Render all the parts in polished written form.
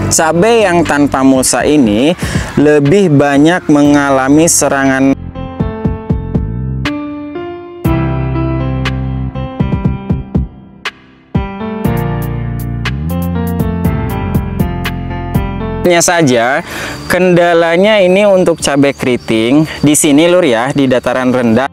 Cabai yang tanpa mulsa ini lebih banyak mengalami serangan saja. Kendalanya ini untuk cabai keriting di sini lur ya, di dataran rendah.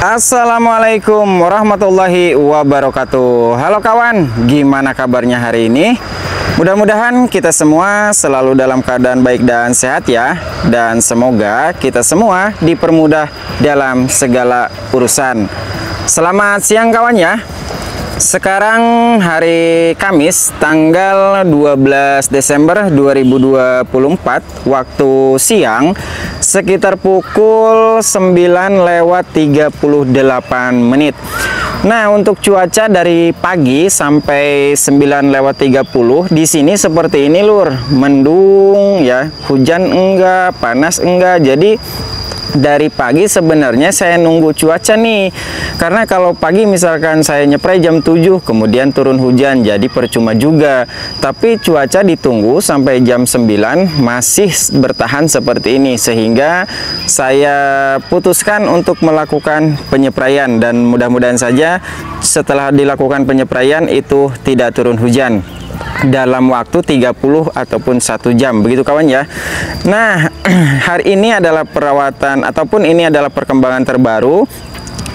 Assalamualaikum warahmatullahi wabarakatuh. Halo kawan, gimana kabarnya hari ini? Mudah-mudahan kita semua selalu dalam keadaan baik dan sehat ya. Dan semoga kita semua dipermudah dalam segala urusan. Selamat siang kawan ya. Sekarang hari Kamis tanggal 12 Desember 2024 waktu siang sekitar pukul 9:38. Nah, untuk cuaca dari pagi sampai 9:30 di sini seperti ini lur, mendung ya, hujan enggak, panas enggak. Jadi dari pagi sebenarnya saya nunggu cuaca nih, karena kalau pagi misalkan saya nyepray jam 7 kemudian turun hujan, jadi percuma juga. Tapi cuaca ditunggu sampai jam 9 masih bertahan seperti ini, sehingga saya putuskan untuk melakukan penyepraian, dan mudah-mudahan saja setelah dilakukan penyepraian itu tidak turun hujan dalam waktu 30 ataupun 1 jam, begitu kawan ya. Nah, hari ini adalah perawatan ataupun ini adalah perkembangan terbaru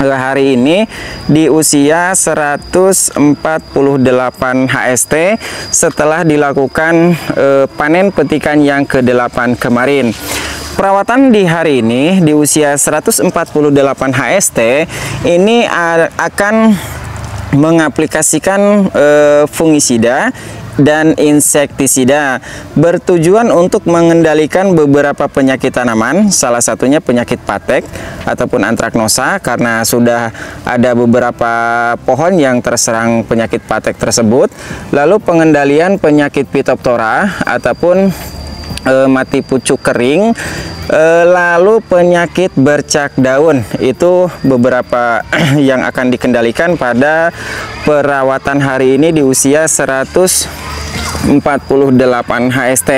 hari ini di usia 148 HST setelah dilakukan panen petikan yang ke-8 kemarin. Perawatan di hari ini di usia 148 HST ini akan mengaplikasikan fungisida dan insektisida bertujuan untuk mengendalikan beberapa penyakit tanaman, salah satunya penyakit patek ataupun antraknosa, karena sudah ada beberapa pohon yang terserang penyakit patek tersebut. Lalu pengendalian penyakit Phytophthora ataupun mati pucuk kering, lalu penyakit bercak daun, itu beberapa yang akan dikendalikan pada perawatan hari ini di usia 148 HST.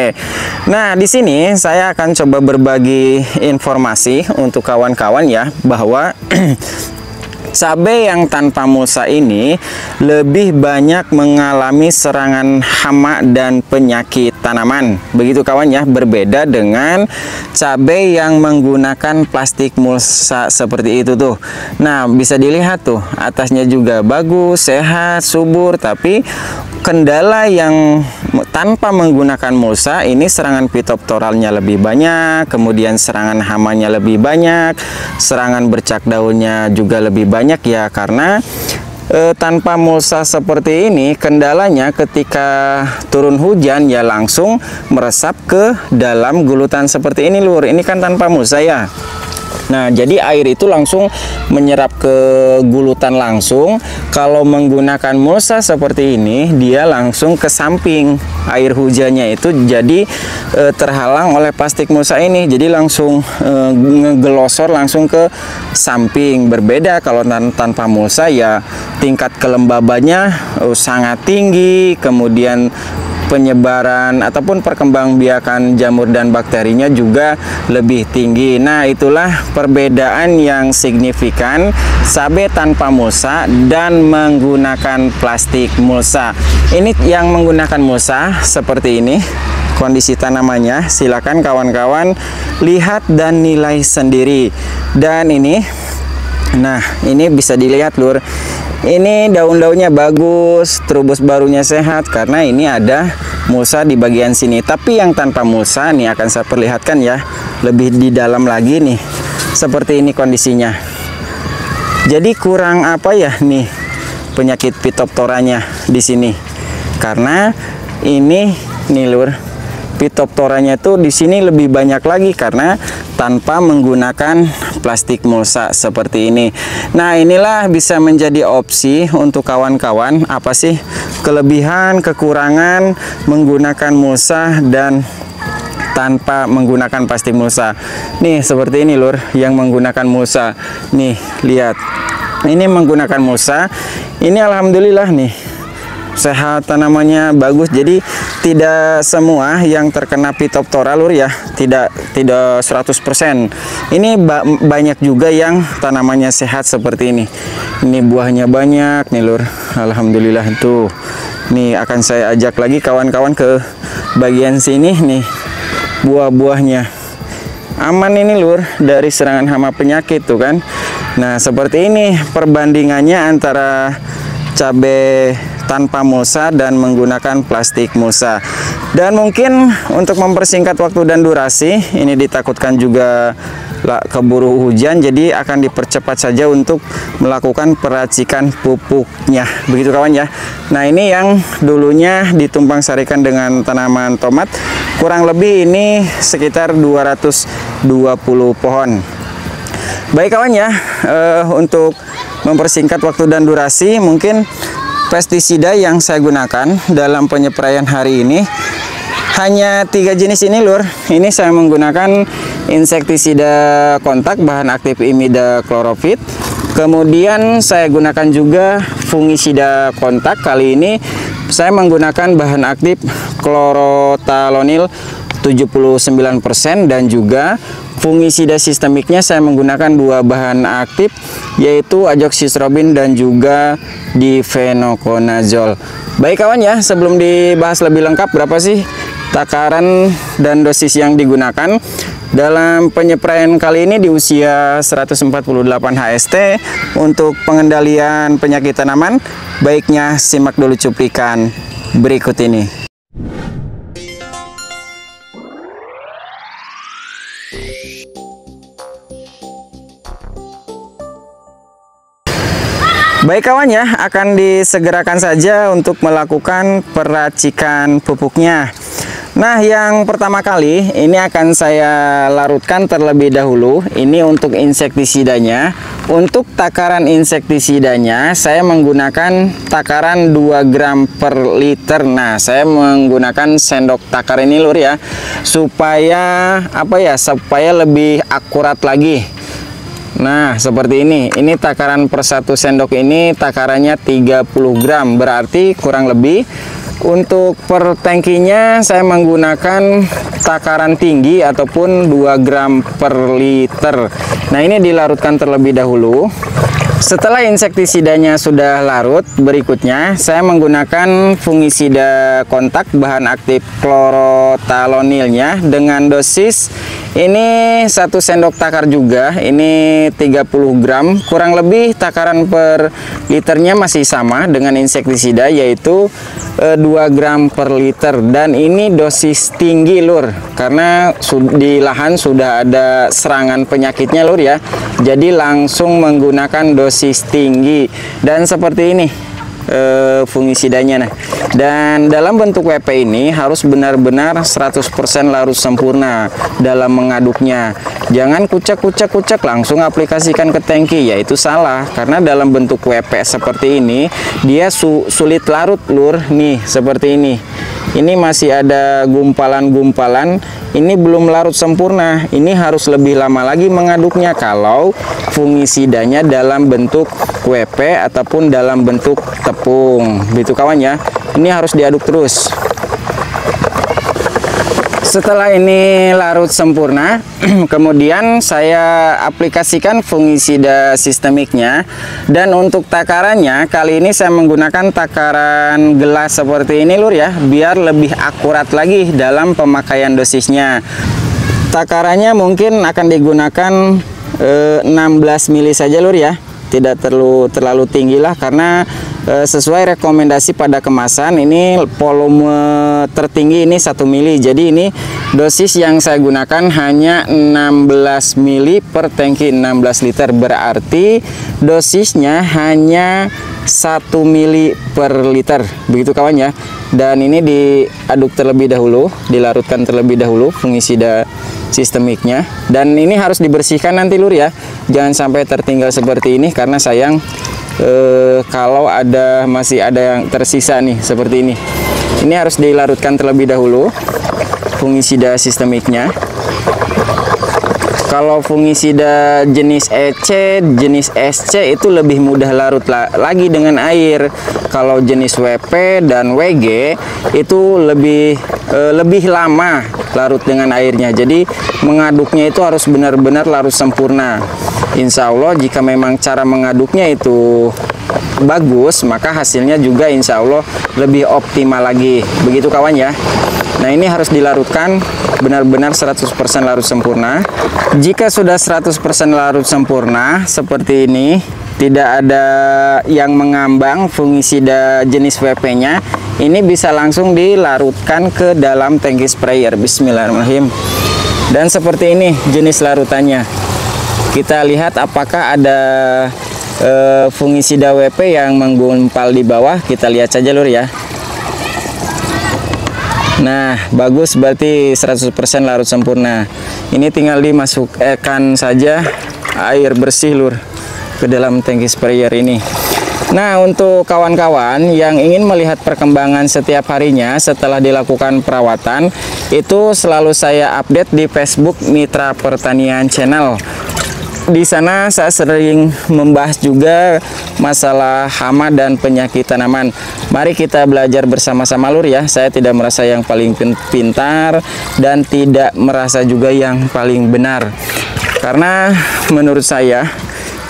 Nah, di sini saya akan coba berbagi informasi untuk kawan-kawan ya, bahwa cabai yang tanpa mulsa ini lebih banyak mengalami serangan hama dan penyakit tanaman. Begitu kawan ya, berbeda dengan cabai yang menggunakan plastik mulsa seperti itu tuh. Nah, bisa dilihat tuh, atasnya juga bagus, sehat, subur, tapi kendala yang tanpa menggunakan mulsa ini serangan phytophthoralnya lebih banyak, kemudian serangan hamanya lebih banyak, serangan bercak daunnya juga lebih banyak ya, karena tanpa mulsa seperti ini kendalanya ketika turun hujan ya langsung meresap ke dalam gulutan seperti ini lur. Ini kan tanpa mulsa ya. Nah, jadi air itu langsung menyerap ke gulutan langsung. Kalau menggunakan mulsa seperti ini, dia langsung ke samping. Air hujannya itu jadi terhalang oleh plastik mulsa ini. Jadi langsung ngegelosor langsung ke samping. Berbeda kalau tanpa mulsa ya, tingkat kelembabannya sangat tinggi, kemudian penyebaran ataupun perkembangbiakan jamur dan bakterinya juga lebih tinggi. Nah, itulah perbedaan yang signifikan cabai tanpa mulsa dan menggunakan plastik mulsa. Ini yang menggunakan mulsa seperti ini kondisi tanamannya. Silakan kawan-kawan lihat dan nilai sendiri. Dan ini, nah ini bisa dilihat lur, ini daun-daunnya bagus, terubus barunya sehat karena ini ada mulsa di bagian sini. Tapi yang tanpa mulsa nih akan saya perlihatkan ya, lebih di dalam lagi nih. Seperti ini kondisinya. Jadi kurang apa ya nih penyakit Phytophthoranya di sini. Karena ini nih lur, Phytophthoranya itu di sini lebih banyak lagi karena tanpa menggunakan plastik mulsa seperti ini. Nah, inilah bisa menjadi opsi untuk kawan-kawan. Apa sih kelebihan, kekurangan menggunakan mulsa dan tanpa menggunakan plastik mulsa. Nih seperti ini lur, yang menggunakan mulsa. Nih lihat, ini menggunakan mulsa. Ini alhamdulillah nih sehat, tanamannya bagus. Jadi tidak semua yang terkena Phytophthora lur ya, tidak 100%. Ini banyak juga yang tanamannya sehat seperti ini. Ini buahnya banyak nih lur, alhamdulillah. Tuh nih akan saya ajak lagi kawan-kawan ke bagian sini nih, buah-buahnya aman ini lur dari serangan hama penyakit tuh kan. Nah seperti ini perbandingannya antara cabai tanpa mulsa dan menggunakan plastik mulsa. Dan mungkin untuk mempersingkat waktu dan durasi, ini ditakutkan juga keburu hujan, jadi akan dipercepat saja untuk melakukan peracikan pupuknya, begitu kawan ya. Nah ini yang dulunya ditumpang sarikan dengan tanaman tomat, kurang lebih ini sekitar 220 pohon. Baik kawan ya, untuk mempersingkat waktu dan durasi, mungkin pestisida yang saya gunakan dalam penyepraian hari ini hanya 3 jenis ini lur. Ini saya menggunakan insektisida kontak bahan aktif imidacloprid. Kemudian saya gunakan juga fungisida kontak. Kali ini saya menggunakan bahan aktif chlorothalonil 79% dan juga fungisida sistemiknya saya menggunakan 2 bahan aktif, yaitu azoxystrobin dan juga difenoconazole. Baik kawan ya, sebelum dibahas lebih lengkap berapa sih takaran dan dosis yang digunakan dalam penyepraian kali ini di usia 148 HST untuk pengendalian penyakit tanaman, baiknya simak dulu cuplikan berikut ini. Baik kawan ya, akan disegerakan saja untuk melakukan peracikan pupuknya. Nah yang pertama kali ini akan saya larutkan terlebih dahulu. Ini untuk insektisidanya. Untuk takaran insektisidanya saya menggunakan takaran 2 gram per liter. Nah saya menggunakan sendok takar ini lur ya, supaya apa ya, supaya lebih akurat lagi. Nah seperti ini takaran per 1 sendok ini takarannya 30 gram, berarti kurang lebih untuk per tangkinya saya menggunakan takaran tinggi ataupun 2 gram per liter. Nah ini dilarutkan terlebih dahulu. Setelah insektisidanya sudah larut, berikutnya saya menggunakan fungisida kontak bahan aktif chlorothalonilnya dengan dosis ini 1 sendok takar juga, ini 30 gram, kurang lebih takaran per liternya masih sama dengan insektisida, yaitu 2 gram per liter. Dan ini dosis tinggi lur, karena di lahan sudah ada serangan penyakitnya lur ya, jadi langsung menggunakan dosis tinggi. Dan seperti ini fungisidanya. Nah, dan dalam bentuk WP ini harus benar-benar 100% larut sempurna dalam mengaduknya. Jangan kucek langsung aplikasikan ke tangki, yaitu salah, karena dalam bentuk WP seperti ini dia sulit larut lur. Nih seperti ini masih ada gumpalan-gumpalan, ini belum larut sempurna. Ini harus lebih lama lagi mengaduknya kalau fungisidanya dalam bentuk WP ataupun dalam bentuk tepung, begitu kawan ya. Ini harus diaduk terus. Setelah ini larut sempurna, kemudian saya aplikasikan fungisida sistemiknya. Dan untuk takarannya kali ini saya menggunakan takaran gelas seperti ini lur ya, biar lebih akurat lagi dalam pemakaian dosisnya. Takarannya mungkin akan digunakan 16 mili saja lur ya, tidak terlalu tinggi lah, karena sesuai rekomendasi pada kemasan ini volume tertinggi ini 1 mili. Jadi ini dosis yang saya gunakan hanya 16 mili per tangki 16 liter, berarti dosisnya hanya 1 mili per liter, begitu kawan ya. Dan ini diaduk terlebih dahulu, dilarutkan terlebih dahulu fungisida sistemiknya. Dan ini harus dibersihkan nanti lur ya, jangan sampai tertinggal seperti ini, karena sayang kalau masih ada yang tersisa nih seperti ini. Ini harus dilarutkan terlebih dahulu. fungisida sistemiknya. Kalau fungisida jenis EC, jenis SC itu lebih mudah larut lagi dengan air. Kalau jenis WP dan WG itu lebih lama larut dengan airnya. Jadi mengaduknya itu harus benar-benar larut sempurna. Insya Allah jika memang cara mengaduknya itu bagus, maka hasilnya juga insya Allah lebih optimal lagi. Begitu kawan ya. Nah, ini harus dilarutkan benar-benar 100% larut sempurna. Jika sudah 100% larut sempurna seperti ini, tidak ada yang mengambang fungisida jenis WP-nya, ini bisa langsung dilarutkan ke dalam tangki sprayer. Bismillahirrahmanirrahim. Dan seperti ini jenis larutannya. Kita lihat apakah ada fungisida WP yang menggumpal di bawah. Kita lihat saja lur ya. Nah, bagus, berarti 100% larut sempurna. Ini tinggal dimasukkan saja air bersih lur ke dalam tangki sprayer ini. Nah, untuk kawan-kawan yang ingin melihat perkembangan setiap harinya setelah dilakukan perawatan, itu selalu saya update di Facebook Mitra Pertanian Channel. Di sana saya sering membahas juga masalah hama dan penyakit tanaman. Mari kita belajar bersama-sama lur ya. Saya tidak merasa yang paling pintar dan tidak merasa juga yang paling benar. Karena menurut saya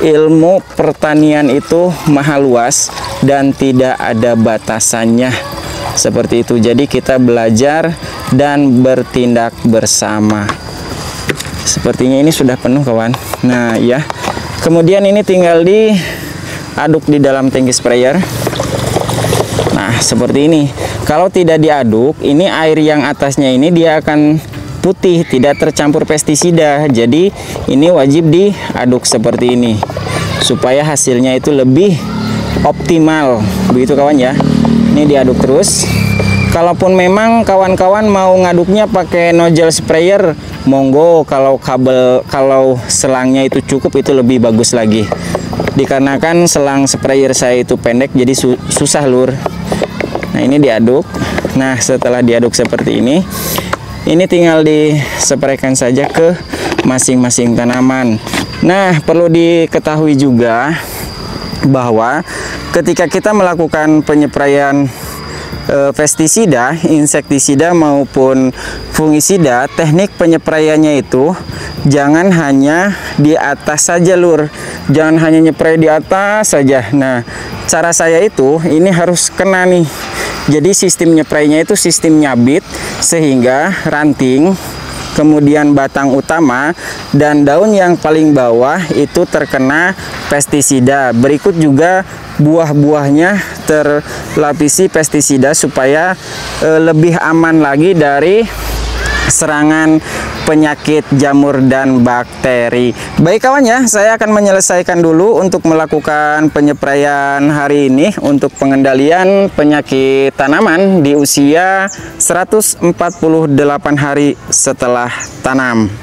ilmu pertanian itu maha luas dan tidak ada batasannya. Seperti itu. Jadi kita belajar dan bertindak bersama. Sepertinya ini sudah penuh kawan. Nah ya, kemudian ini tinggal diaduk di dalam tangki sprayer. Nah seperti ini. Kalau tidak diaduk, ini air yang atasnya ini dia akan putih, tidak tercampur pestisida. Jadi ini wajib diaduk seperti ini supaya hasilnya itu lebih optimal. Begitu kawan ya. Ini diaduk terus. Kalaupun memang kawan-kawan mau ngaduknya pakai nozzle sprayer, monggo. Kalau selangnya itu cukup, itu lebih bagus lagi. Dikarenakan selang sprayer saya itu pendek, jadi susah lur. Nah ini diaduk. Nah setelah diaduk seperti ini tinggal dispraykan saja ke masing-masing tanaman. Nah perlu diketahui juga bahwa ketika kita melakukan penyepraian pestisida, insektisida maupun fungisida, teknik penyepraiannya itu jangan hanya di atas saja lur, jangan hanya nyepray di atas saja. Nah cara saya itu ini harus kena nih. Jadi sistem nyeprainya itu sistem nyabit, sehingga ranting, kemudian batang utama dan daun yang paling bawah itu terkena pestisida. Berikut juga buah-buahnya terlapisi pestisida supaya lebih aman lagi dari serangan penyakit jamur dan bakteri. Baik kawan ya, saya akan menyelesaikan dulu untuk melakukan penyepraian hari ini untuk pengendalian penyakit tanaman di usia 148 hari setelah tanam.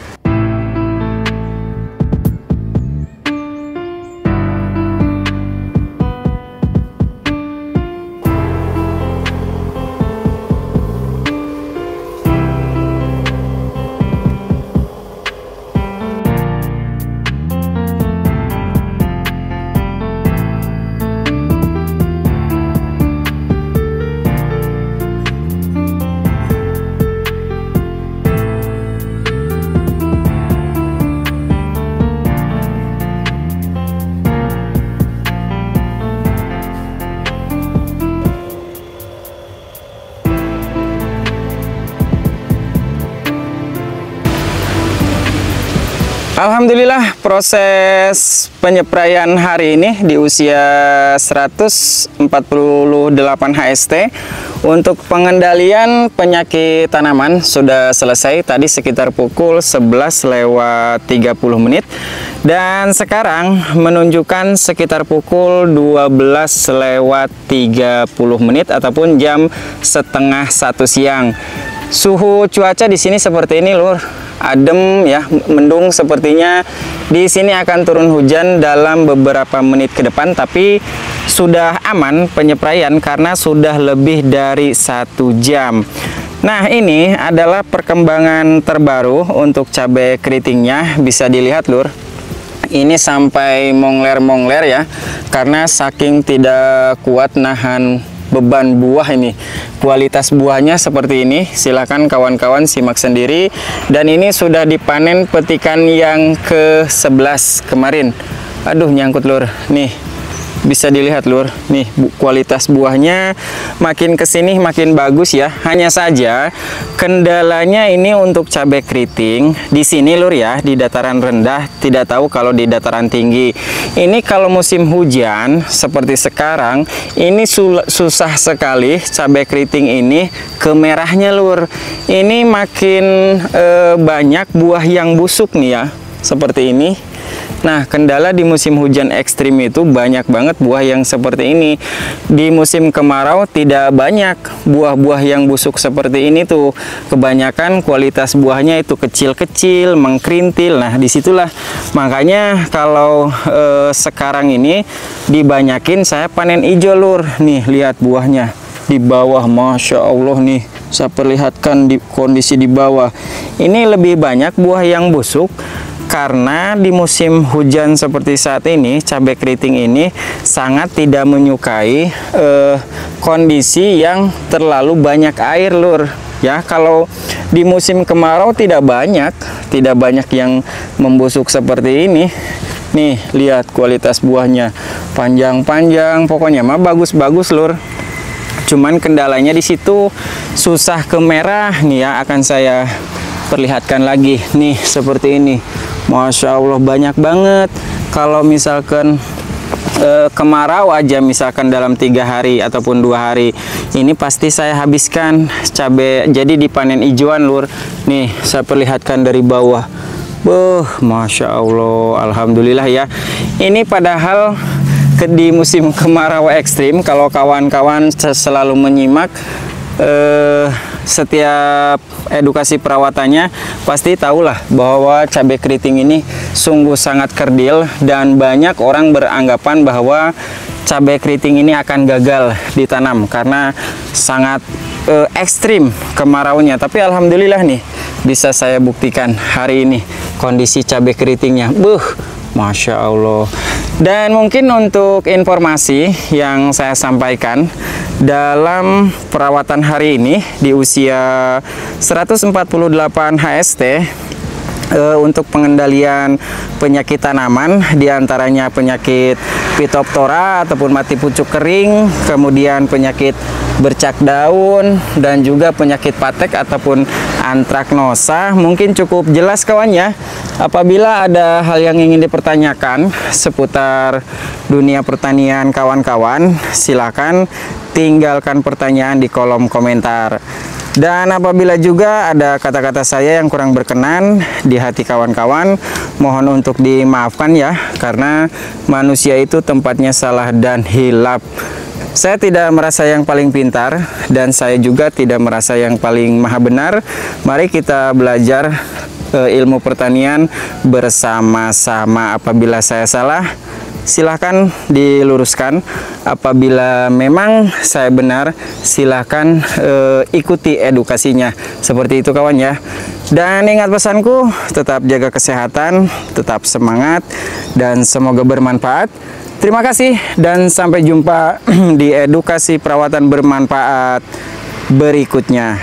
Alhamdulillah proses penyepraian hari ini di usia 148 HST untuk pengendalian penyakit tanaman sudah selesai tadi sekitar pukul 11:30 dan sekarang menunjukkan sekitar pukul 12:30 ataupun jam setengah 1 siang. Suhu cuaca di sini seperti ini lur, adem ya, mendung sepertinya. Di sini akan turun hujan dalam beberapa menit ke depan, tapi sudah aman penyepraian karena sudah lebih dari 1 jam. Nah, ini adalah perkembangan terbaru untuk cabai keritingnya. Bisa dilihat lur, ini sampai mongler-mongler ya, karena saking tidak kuat nahan beban buah ini. Kualitas buahnya seperti ini, silahkan kawan-kawan simak sendiri. Dan ini sudah dipanen petikan yang ke-11 kemarin. Aduh, nyangkut lur, nih bisa dilihat lur, nih kualitas buahnya makin kesini makin bagus ya. Hanya saja kendalanya ini untuk cabai keriting di sini lur ya, di dataran rendah, tidak tahu kalau di dataran tinggi. Ini kalau musim hujan seperti sekarang, ini susah sekali cabai keriting ini kemerahnya lur. Ini makin banyak buah yang busuk nih ya, seperti ini. Nah, kendala di musim hujan ekstrim itu banyak banget buah yang seperti ini. Di musim kemarau tidak banyak buah-buah yang busuk seperti ini tuh. Kebanyakan kualitas buahnya itu kecil-kecil, mengkrintil. Nah, disitulah makanya kalau sekarang ini dibanyakin saya panen hijau lur. Nih, lihat buahnya di bawah, Masya Allah nih. Saya perlihatkan di kondisi di bawah. Ini lebih banyak buah yang busuk. Karena di musim hujan seperti saat ini, cabai keriting ini sangat tidak menyukai kondisi yang terlalu banyak air lur. Ya, kalau di musim kemarau tidak banyak yang membusuk seperti ini. Nih, lihat kualitas buahnya, panjang-panjang, pokoknya mah bagus-bagus lur. Cuman kendalanya di situ susah kemerah nih ya, akan saya perlihatkan lagi. Nih, seperti ini. Masya Allah banyak banget. Kalau misalkan kemarau aja, misalkan dalam 3 hari ataupun 2 hari, ini pasti saya habiskan cabai. Jadi dipanen hijauan lur. Nih, saya perlihatkan dari bawah. Masya Allah, alhamdulillah ya. Ini padahal di musim kemarau ekstrim, kalau kawan-kawan selalu menyimak setiap edukasi perawatannya, pasti tahulah bahwa cabai keriting ini sungguh sangat kerdil, dan banyak orang beranggapan bahwa cabai keriting ini akan gagal ditanam karena sangat ekstrim kemaraunya. Tapi alhamdulillah nih, bisa saya buktikan hari ini kondisi cabai keritingnya. Masya Allah. Dan mungkin untuk informasi yang saya sampaikan dalam perawatan hari ini di usia 148 HST, untuk pengendalian penyakit tanaman, diantaranya penyakit Phytophthora ataupun mati pucuk kering, kemudian penyakit bercak daun, dan juga penyakit patek ataupun antraknosa. Mungkin cukup jelas kawan ya. Apabila ada hal yang ingin dipertanyakan seputar dunia pertanian kawan-kawan, silakan tinggalkan pertanyaan di kolom komentar. Dan apabila juga ada kata-kata saya yang kurang berkenan di hati kawan-kawan, mohon untuk dimaafkan ya, karena manusia itu tempatnya salah dan hilaf. Saya tidak merasa yang paling pintar, dan saya juga tidak merasa yang paling maha benar. Mari kita belajar ilmu pertanian bersama-sama. Apabila saya salah, silahkan diluruskan. Apabila memang saya benar, silahkan ikuti edukasinya. Seperti itu kawan ya. Dan ingat pesanku, tetap jaga kesehatan, tetap semangat, dan semoga bermanfaat. Terima kasih dan sampai jumpa di edukasi perawatan bermanfaat berikutnya.